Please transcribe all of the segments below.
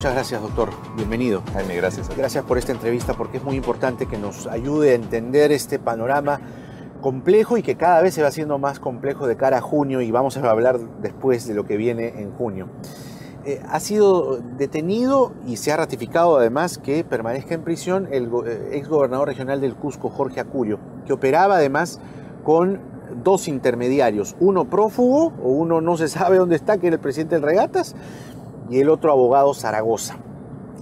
Muchas gracias, doctor. Bienvenido. Jaime, gracias. Gracias por esta entrevista porque es muy importante que nos ayude a entender este panorama complejo y que cada vez se va haciendo más complejo de cara a junio, y vamos a hablar después de lo que viene en junio. Ha sido detenido y se ha ratificado además que permanezca en prisión el exgobernador regional del Cusco, Jorge Acurio, que operaba además con dos intermediarios, uno prófugo o uno no se sabe dónde está, que era el presidente del Regatas, y el otro abogado Zaragoza.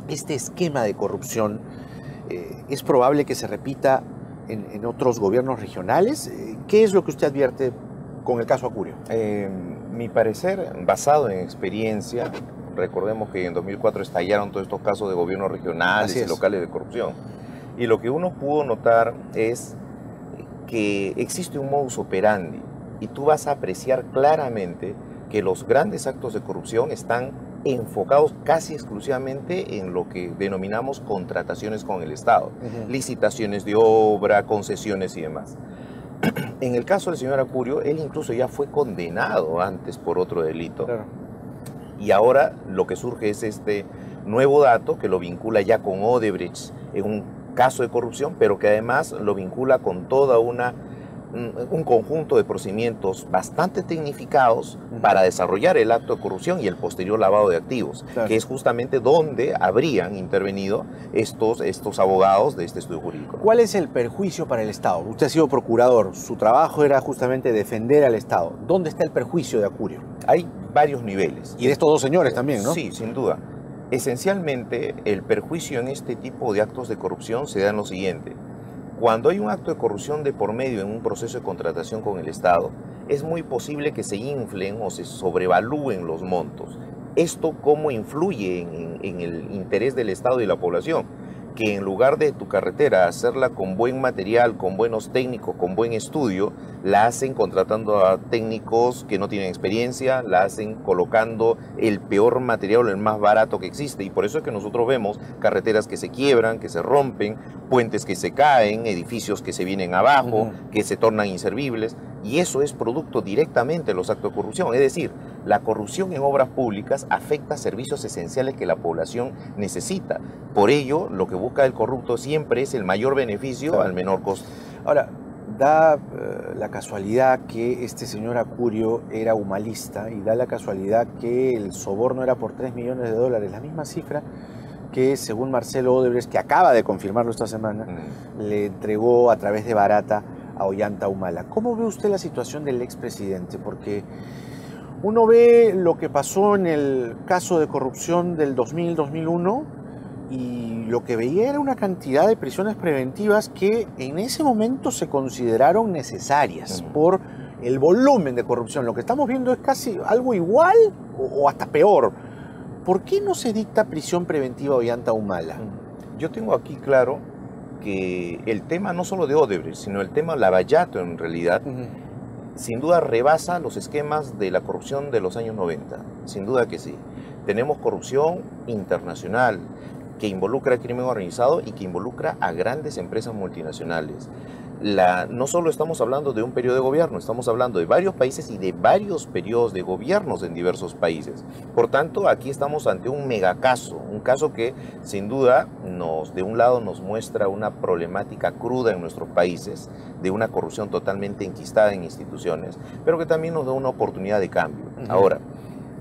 Este esquema de corrupción es probable que se repita en otros gobiernos regionales. ¿Qué es lo que usted advierte con el caso Acurio? Mi parecer, basado en experiencia, recordemos que en 2004 estallaron todos estos casos de gobiernos regionales y locales de corrupción. Y lo que uno pudo notar es que existe un modus operandi y tú vas a apreciar claramente que los grandes actos de corrupción están enfocados casi exclusivamente en lo que denominamos contrataciones con el Estado, licitaciones de obra, concesiones y demás. En el caso del señor Acurio, él incluso ya fue condenado antes por otro delito. Claro. Y ahora lo que surge es este nuevo dato que lo vincula ya con Odebrecht en un caso de corrupción, pero que además lo vincula con toda un conjunto de procedimientos bastante tecnificados para desarrollar el acto de corrupción y el posterior lavado de activos, claro, que es justamente donde habrían intervenido estos abogados de este estudio jurídico. ¿Cuál es el perjuicio para el Estado? Usted ha sido procurador, su trabajo era justamente defender al Estado. ¿Dónde está el perjuicio de Acurio? Hay varios niveles. Y de estos dos señores también, ¿no? Sí, sin duda. Esencialmente, el perjuicio en este tipo de actos de corrupción se da en lo siguiente. Cuando hay un acto de corrupción de por medio en un proceso de contratación con el Estado, es muy posible que se inflen o se sobrevalúen los montos. ¿Esto cómo influye en el interés del Estado y la población? Que en lugar de tu carretera hacerla con buen material, con buenos técnicos, con buen estudio, la hacen contratando a técnicos que no tienen experiencia, la hacen colocando el peor material, el más barato que existe. Y por eso es que nosotros vemos carreteras que se quiebran, que se rompen, puentes que se caen, edificios que se vienen abajo, que se tornan inservibles. Y eso es producto directamente de los actos de corrupción. Es decir, la corrupción en obras públicas afecta servicios esenciales que la población necesita. Por ello, lo que busca el corrupto siempre es el mayor beneficio al menor costo. Ahora, da la casualidad que este señor Acurio era humanista y da la casualidad que el soborno era por $3 millones, la misma cifra que, según Marcelo Odebrecht, que acaba de confirmarlo esta semana, le entregó a través de Barata a Ollanta Humala. ¿Cómo ve usted la situación del expresidente? Porque uno ve lo que pasó en el caso de corrupción del 2000-2001 y lo que veía era una cantidad de prisiones preventivas que en ese momento se consideraron necesarias por el volumen de corrupción. Lo que estamos viendo es casi algo igual o hasta peor. ¿Por qué no se dicta prisión preventiva a Ollanta Humala? Yo tengo aquí claro que el tema no solo de Odebrecht, sino el tema Lavallato en realidad, sin duda rebasa los esquemas de la corrupción de los años 90. Sin duda que sí. Tenemos corrupción internacional que involucra el crimen organizado y que involucra a grandes empresas multinacionales. No solo estamos hablando de un periodo de gobierno, estamos hablando de varios países y de varios periodos de gobiernos en diversos países. Por tanto, aquí estamos ante un megacaso, un caso que sin duda de un lado nos muestra una problemática cruda en nuestros países, de una corrupción totalmente enquistada en instituciones, pero que también nos da una oportunidad de cambio. Ahora,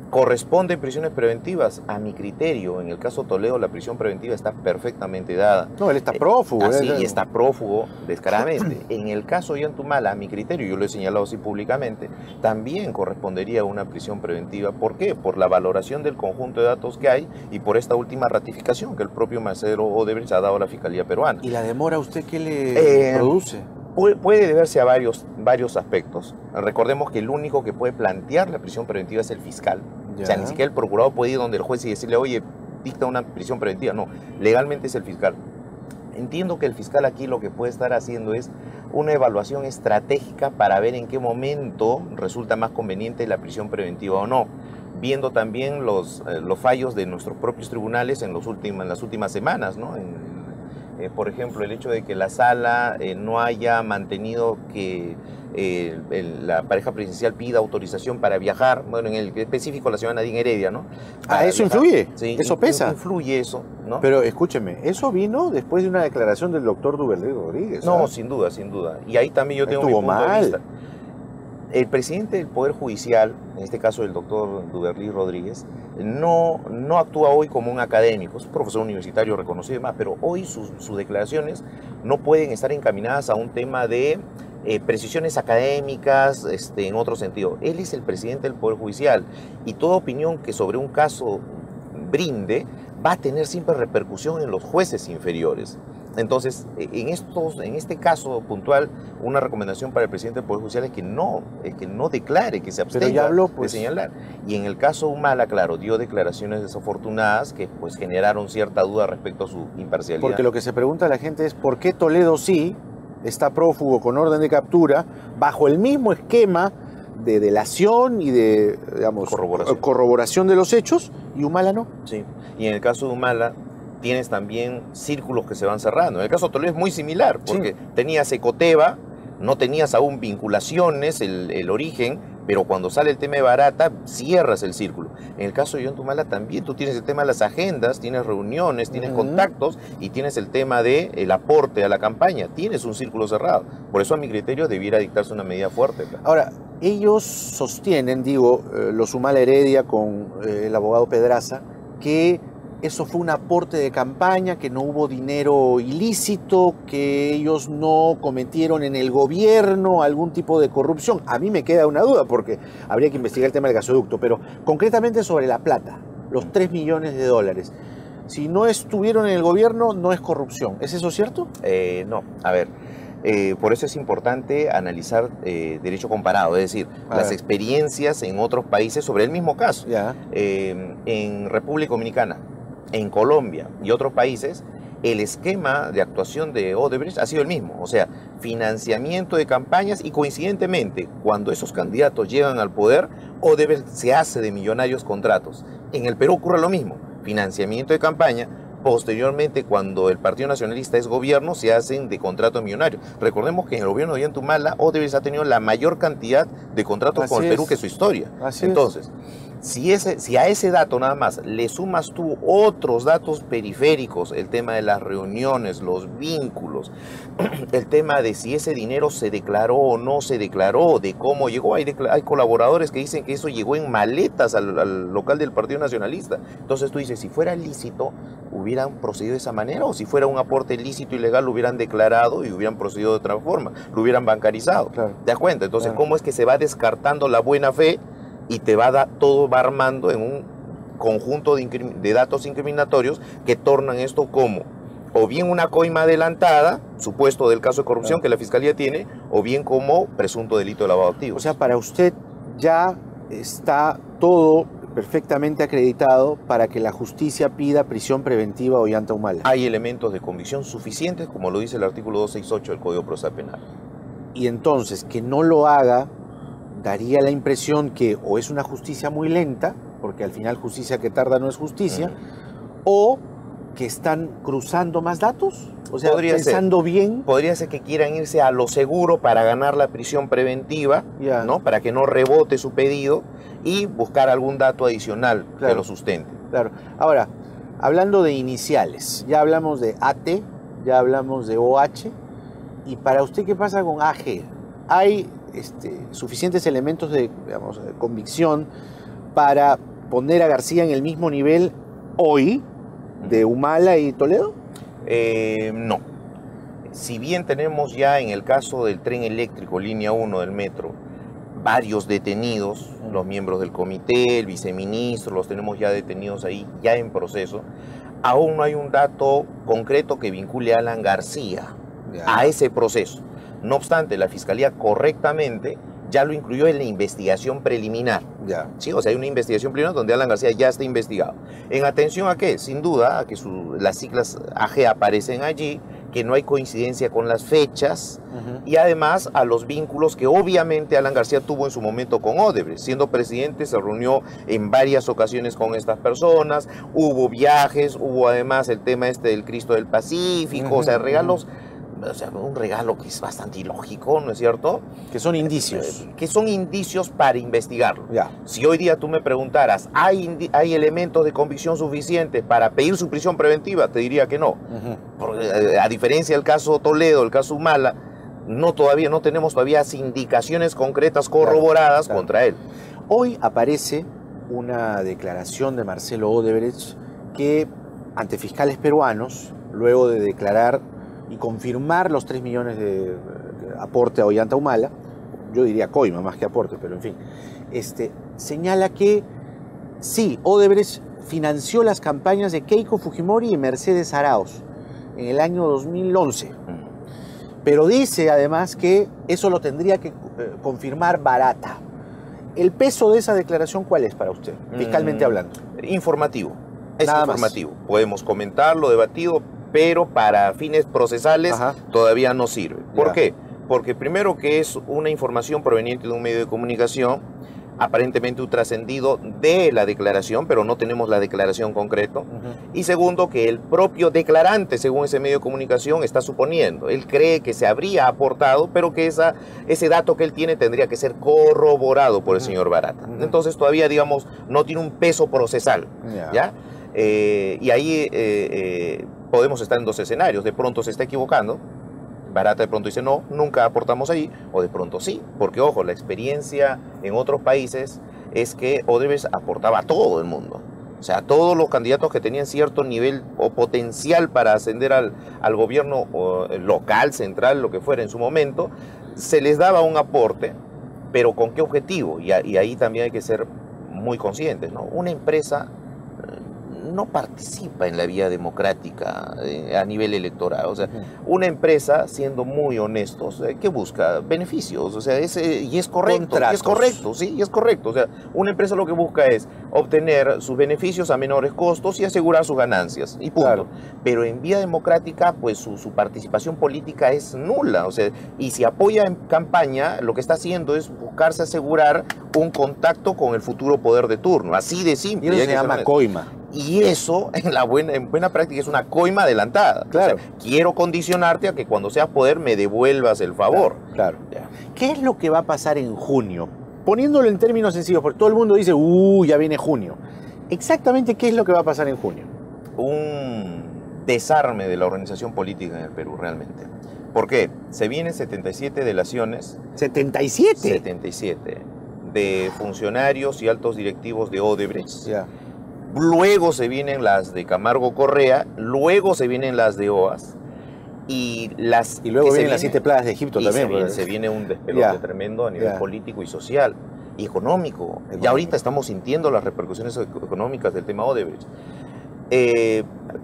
¿corresponden prisiones preventivas? A mi criterio, en el caso Toledo, la prisión preventiva está perfectamente dada. No, él está prófugo. Así, y está prófugo descaradamente. En el caso de Ollanta Humala, a mi criterio, yo lo he señalado así públicamente, también correspondería una prisión preventiva. ¿Por qué? Por la valoración del conjunto de datos que hay y por esta última ratificación que el propio Marcelo Odebrecht ha dado a la Fiscalía Peruana. ¿Y la demora usted qué le produce? Puede deberse a varios aspectos. Recordemos que el único que puede plantear la prisión preventiva es el fiscal. Ya. O sea, ni siquiera el procurador puede ir donde el juez y decirle, oye, dicta una prisión preventiva. No, legalmente es el fiscal. Entiendo que el fiscal aquí lo que puede estar haciendo es una evaluación estratégica para ver en qué momento resulta más conveniente la prisión preventiva o no, viendo también los fallos de nuestros propios tribunales en las últimas semanas, ¿no? por ejemplo, el hecho de que la sala no haya mantenido que la pareja presidencial pida autorización para viajar, bueno, en el específico la señora Nadine Heredia, ¿no? Para ¿eso viajar. influye? Sí, ¿Eso pesa? Influye eso, ¿no? Pero escúcheme, eso vino después de una declaración del doctor Duverly Rodríguez. No, ¿ah? sin duda, sin duda. Y ahí también yo tengo mi Estuvo punto de mal. vista. El presidente del Poder Judicial, en este caso el doctor Duverly Rodríguez, no actúa hoy como un académico, es un profesor universitario reconocido y demás, pero hoy sus declaraciones no pueden estar encaminadas a un tema de precisiones académicas en otro sentido. Él es el presidente del Poder Judicial y toda opinión que sobre un caso brinde va a tener siempre repercusión en los jueces inferiores. Entonces, en este caso puntual, una recomendación para el presidente del Poder Judicial es que no declare, que se abstenga ya habló, pues, de señalar. Y en el caso Humala, claro, dio declaraciones desafortunadas que pues generaron cierta duda respecto a su imparcialidad. Porque lo que se pregunta a la gente es ¿por qué Toledo sí está prófugo con orden de captura bajo el mismo esquema de delación y de, digamos, corroboración de los hechos y Humala no? Sí, y en el caso de Humala tienes también círculos que se van cerrando. En el caso de Toledo es muy similar, porque sí, tenías Ecoteva, no tenías aún vinculaciones, el origen, pero cuando sale el tema de Barata, cierras el círculo. En el caso de Humala también tú tienes el tema de las agendas, tienes reuniones, tienes contactos y tienes el tema del aporte a la campaña. Tienes un círculo cerrado. Por eso, a mi criterio, debiera dictarse una medida fuerte. Ahora, ellos sostienen, los Humala Heredia con el abogado Pedraza, que eso fue un aporte de campaña, que no hubo dinero ilícito, que ellos no cometieron en el gobierno algún tipo de corrupción. A mí me queda una duda porque habría que investigar el tema del gasoducto, pero concretamente sobre la plata, los 3 millones de dólares. Si no estuvieron en el gobierno, no es corrupción. ¿Es eso cierto? No, a ver. Por eso es importante analizar derecho comparado, es decir, las experiencias en otros países sobre el mismo caso. En República Dominicana, en Colombia y otros países, el esquema de actuación de Odebrecht ha sido el mismo, o sea, financiamiento de campañas y coincidentemente, cuando esos candidatos llegan al poder, Odebrecht se hace de millonarios contratos. En el Perú ocurre lo mismo, financiamiento de campaña. Posteriormente, cuando el Partido Nacionalista es gobierno, se hacen de contratos millonarios. Recordemos que en el gobierno de Ollanta Humala, Odebrecht ha tenido la mayor cantidad de contratos con el Perú que su historia. Entonces, si a ese dato nada más le sumas tú otros datos periféricos, el tema de las reuniones, los vínculos, el tema de si ese dinero se declaró o no se declaró, de cómo llegó, hay colaboradores que dicen que eso llegó en maletas al local del Partido Nacionalista. Entonces tú dices, si fuera lícito, ¿hubieran procedido de esa manera? O si fuera un aporte lícito y legal, lo hubieran declarado y hubieran procedido de otra forma, lo hubieran bancarizado. Claro. ¿Te das cuenta? Entonces, ¿cómo es que se va descartando la buena fe y todo va armando en un conjunto de datos incriminatorios que tornan esto como o bien una coima adelantada, supuesto del caso de corrupción que la Fiscalía tiene, o bien como presunto delito de lavado de activos? O sea, para usted ya está todo perfectamente acreditado para que la justicia pida prisión preventiva a Ollanta Humala. Hay elementos de convicción suficientes, como lo dice el artículo 268 del Código Procesal Penal. Y entonces, que no lo haga, daría la impresión que o es una justicia muy lenta, porque al final justicia que tarda no es justicia, o que están cruzando más datos, o sea, pensando bien. Podría ser que quieran irse a lo seguro para ganar la prisión preventiva, ¿no? Para que no rebote su pedido y buscar algún dato adicional que lo sustente. Claro. Ahora, hablando de iniciales, ya hablamos de AT, ya hablamos de OH, y para usted, ¿qué pasa con AG? ¿Hay suficientes elementos de convicción para poner a García en el mismo nivel hoy de Humala y Toledo? No. Si bien tenemos ya en el caso del tren eléctrico, línea 1 del metro, varios detenidos, los miembros del comité, el viceministro, los tenemos ya detenidos ahí, ya en proceso, aún no hay un dato concreto que vincule a Alan García a ese proceso. No obstante, la Fiscalía correctamente ya lo incluyó en la investigación preliminar. ¿Sí? O sea, hay una investigación preliminar donde Alan García ya está investigado. ¿En atención a qué? Sin duda, a que las siglas AG aparecen allí, que no hay coincidencia con las fechas y además a los vínculos que obviamente Alan García tuvo en su momento con Odebrecht. Siendo presidente se reunió en varias ocasiones con estas personas, hubo viajes, hubo además el tema del Cristo del Pacífico, o sea, regalos, o sea, un regalo que es bastante ilógico, ¿no es cierto? Que son indicios. Que son indicios para investigarlo. Ya. Si hoy día tú me preguntaras, ¿hay elementos de convicción suficientes para pedir su prisión preventiva? Te diría que no. Porque, a diferencia del caso Toledo, el caso Humala, todavía no tenemos todavía indicaciones concretas corroboradas contra él. Hoy aparece una declaración de Marcelo Odebrecht que, ante fiscales peruanos, luego de declarar y confirmar los 3 millones de aporte a Ollanta Humala, yo diría coima más que aporte, pero en fin, señala que sí, Odebrecht financió las campañas de Keiko Fujimori y Mercedes Arauz en el año 2011. Pero dice además que eso lo tendría que confirmar Barata. ¿El peso de esa declaración cuál es para usted, fiscalmente hablando? Informativo. Es Nada informativo. Más. Podemos comentarlo, debatido, pero para fines procesales todavía no sirve. ¿Por qué? Porque primero que es una información proveniente de un medio de comunicación, aparentemente un trascendido de la declaración, pero no tenemos la declaración concreta. Y segundo, que el propio declarante, según ese medio de comunicación, está suponiendo. Él cree que se habría aportado, pero que ese dato que él tiene tendría que ser corroborado por el señor Barata. Entonces todavía, digamos, no tiene un peso procesal. ¿Ya? Y ahí podemos estar en dos escenarios. De pronto se está equivocando. Barata de pronto dice no, nunca aportamos ahí, o de pronto sí, porque ojo, la experiencia en otros países es que Odebrecht aportaba a todo el mundo. O sea, a todos los candidatos que tenían cierto nivel o potencial para ascender al gobierno local, central, lo que fuera en su momento, se les daba un aporte, pero ¿con qué objetivo? Y ahí también hay que ser muy conscientes, ¿no? Una empresa no participa en la vía democrática a nivel electoral. O sea, una empresa, siendo muy honestos, ¿qué busca? Beneficios. O sea, y es correcto. Contratos. Y es correcto, sí, y es correcto. O sea, una empresa lo que busca es obtener sus beneficios a menores costos y asegurar sus ganancias. Y punto. Claro. Pero en vía democrática, pues su participación política es nula. O sea, y si apoya en campaña, lo que está haciendo es buscarse asegurar un contacto con el futuro poder de turno. Así de simple. Y eso se llama coima. Y eso, en buena práctica, es una coima adelantada. Claro. O sea, quiero condicionarte a que cuando seas poder me devuelvas el favor. Claro. ¿Qué es lo que va a pasar en junio? Poniéndolo en términos sencillos, porque todo el mundo dice, ya viene junio. Exactamente, ¿qué es lo que va a pasar en junio? Un desarme de la organización política en el Perú, realmente. ¿Por qué? Se vienen 77 delaciones. ¿77? 77. De funcionarios y altos directivos de Odebrecht. Ya. Luego se vienen las de Camargo Correa, luego se vienen las de OAS y luego vienen las 7 plagas de Egipto también. Se viene un despelote tremendo a nivel político y social y económico. Ya ahorita estamos sintiendo las repercusiones económicas del tema Odebrecht.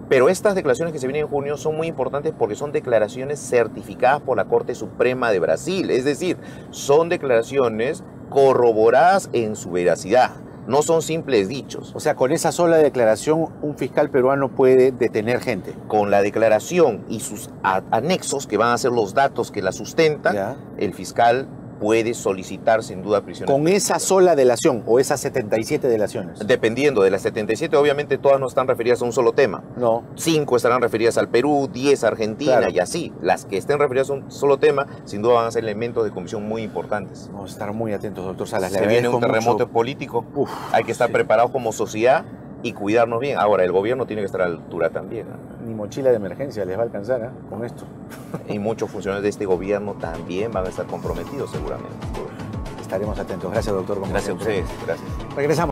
Pero estas declaraciones que se vienen en junio son muy importantes porque son declaraciones certificadas por la Corte Suprema de Brasil. Es decir, son declaraciones corroboradas en su veracidad. No son simples dichos. O sea, con esa sola declaración, un fiscal peruano puede detener gente. Con la declaración y sus anexos, que van a ser los datos que la sustentan, el fiscal puede solicitar sin duda prisión. ¿Con esa sola delación o esas 77 delaciones? Dependiendo de las 77, obviamente todas no están referidas a un solo tema. No. 5 estarán referidas al Perú, 10 a Argentina y así. Las que estén referidas a un solo tema, sin duda van a ser elementos de comisión muy importantes. Vamos a estar muy atentos, doctor Salas. Se viene un terremoto político. Hay que estar preparados como sociedad y cuidarnos bien. Ahora, el gobierno tiene que estar a la altura también. Ni mochila de emergencia les va a alcanzar con esto. Y muchos funcionarios de este gobierno también van a estar comprometidos seguramente. Estaremos atentos. Gracias, doctor. Gracias a ustedes. Gracias. Regresamos.